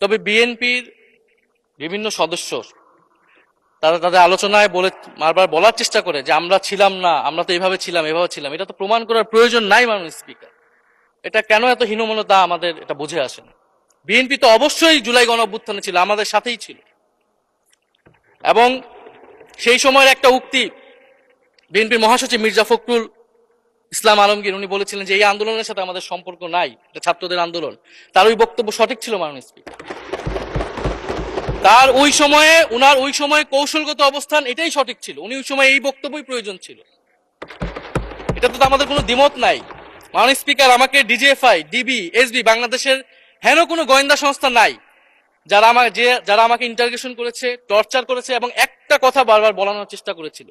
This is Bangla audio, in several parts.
তবে বিএনপির বিভিন্ন সদস্য তারা তাদের আলোচনায় বারবার বলার চেষ্টা করে যে আমরা ছিলাম না, আমরা তো এভাবে ছিলাম এভাবে ছিলাম। এটা তো প্রমাণ করার প্রয়োজন নাই মাননীয় স্পিকার। এটা কেন এত হীনমন্যতা আমাদের এটা বুঝে আসে না। বিএনপি তো অবশ্যই জুলাই গণঅভ্যুত্থানে ছিল, আমাদের সাথেই ছিল। এবং সেই সময়ের একটা উক্তি বিএনপির মহাসচিব মির্জা ফখরুল ইসলাম আলমগীর উনি বলেছিলেন যে এই আন্দোলনের সাথে আমাদের সম্পর্ক নাই, এটা ছাত্রদের আন্দোলন। তার ওই বক্তব্য সঠিক ছিল মাননীয় স্পিকার। তার উনার ওই সময়ে কৌশলগত অবস্থান এটাই সঠিক ছিল। উনি ওই সময় এই বক্তব্যই প্রয়োজন ছিল। এটা তো আমাদের কোনো দ্বিমত নাই। মাননীয় স্পিকার, আমাকে ডিজিএফআই, ডিবি, এসবি, বাংলাদেশের হেন কোনো গোয়েন্দা সংস্থা নাই যারা আমাকে ইন্টারোগেশন করেছে, টর্চার করেছে এবং একটা কথা বারবার বলানোর চেষ্টা করেছিল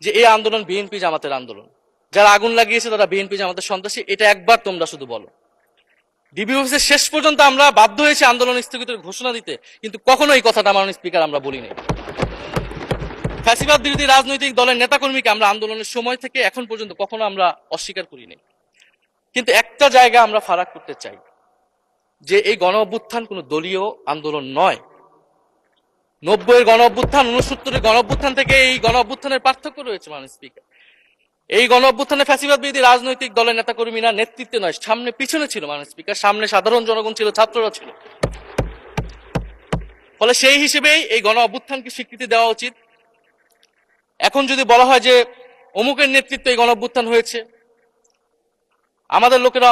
যে এই আন্দোলন বিএনপি জামাতের আন্দোলন, যারা আগুন লাগিয়েছে তারা বিএনপি জামাতের সন্ত্রাসী। এটা একবার তোমরা শুধু বলো। ডিবি অফিসের শেষ পর্যন্ত আমরা বাধ্য হয়েছি আন্দোলন স্থগিতের ঘোষণা দিতে, কিন্তু কখনো এই কথাটা মাননীয় স্পিকার আমরা বলিনি। ফ্যাসিবাদ বিরোধী রাজনৈতিক দলের নেতাকর্মীকে আমরা আন্দোলনের সময় থেকে এখন পর্যন্ত কখনো আমরা অস্বীকার করিনি। কিন্তু একটা জায়গা আমরা ফারাক করতে চাই, যে এই গণ অভ্যুত্থান কোনো দলীয় আন্দোলন নয়। 90-এর গণ অভ্যুত্থান, 69-এর গণ অভ্যুত্থান থেকে এই গণ অভ্যুত্থানের পার্থক্য রয়েছে মাননীয় স্পিকার। এই গণ অভ্যুত্থানে ফ্যাসিবাদ বিরোধী রাজনৈতিক দলের নেতাকর্মীরা নেতৃত্বে নয়, সামনে পিছনে ছিল মাননীয় স্পিকার। সামনে সাধারণ জনগণ ছিল, ছাত্ররা ছিল। ফলে সেই হিসেবেই এই গণ অভ্যুত্থানকে স্বীকৃতি দেওয়া উচিত। এখন যদি বলা হয় যে অমুকের নেতৃত্বে এই গণ অভ্যুত্থান হয়েছে, আমাদের লোকেরা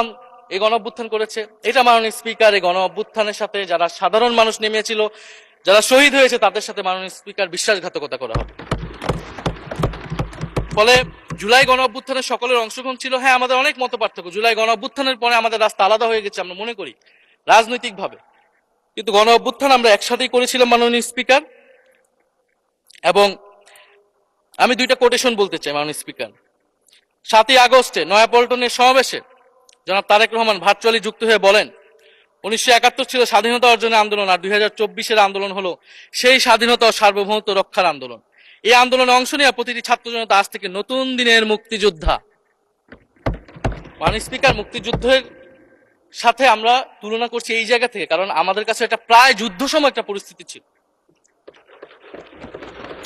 এই গণ অভ্যুত্থান করেছে, এটা মাননীয় স্পিকার এই গণ অভ্যুত্থানের সাথে যারা সাধারণ মানুষ নেমেছিল, যারা শহীদ হয়েছে তাদের সাথে মাননীয় স্পিকার বিশ্বাসঘাতকতা করা হবে। ফলে জুলাই গণ অভ্যুত্থানের সকলের অংশগ্রহণ ছিল। হ্যাঁ, আমাদের অনেক মত পার্থক্য। জুলাই গণ অভ্যুত্থানের পরে আমাদের রাস্তা আলাদা হয়ে গেছে আমরা মনে করি রাজনৈতিক ভাবে, কিন্তু গণ অভ্যুত্থান আমরা একসাথেই করেছিলাম মাননীয় স্পিকার। এবং আমি দুইটা কোটেশন বলতে চাই মাননীয় স্পিকার। 7ই আগস্টে নয়াপল্টনের সমাবেশে জনাব তারেক রহমান ভার্চুয়ালি যুক্ত হয়ে বলেন, 1971 ছিল স্বাধীনতা অর্জনের আন্দোলন, আর 2024-এর আন্দোলন হলো সেই স্বাধীনতা ও সার্বভৌমত্ব রক্ষার আন্দোলন। এই আন্দোলনে অংশ নেওয়া প্রতিটি ছাত্র জনতা আজ থেকে নতুন দিনের মুক্তিযোদ্ধা। মাননীয় স্পিকার, মুক্তিযুদ্ধের সাথে আমরা তুলনা করছি এই জায়গা থেকে, কারণ আমাদের কাছে এটা প্রায় যুদ্ধ সময় একটা পরিস্থিতি ছিল।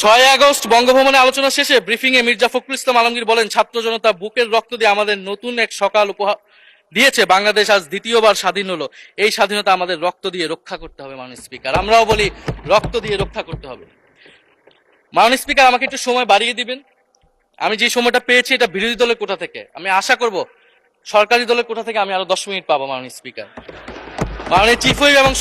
6 আগস্ট বঙ্গভবনে আলোচনা শেষে ব্রিফিং এ মির্জা ফখরুল ইসলাম আলমগীর বলেন, ছাত্র জনতা বুকের রক্ত দিয়ে আমাদের নতুন এক সকাল উপহার দিয়েছে। বাংলাদেশ আজ দ্বিতীয়বার স্বাধীন হলো। এই স্বাধীনতা আমাদের রক্ত দিয়ে রক্ষা করতে হবে মাননীয় স্পিকার। আমরাও বলি রক্ত দিয়ে রক্ষা করতে হবে। মাননীয় স্পিকার, আমাকে একটু সময় বাড়িয়ে দিবেন। আমি যে সময়টা পেয়েছি এটা বিরোধী দলের কোটা থেকে, আমি আশা করব সরকারি দলের কোটা থেকে আমি আরো 10 মিনিট পাবো মাননীয় স্পিকার। মাননীয় চিফ হুইপ এবং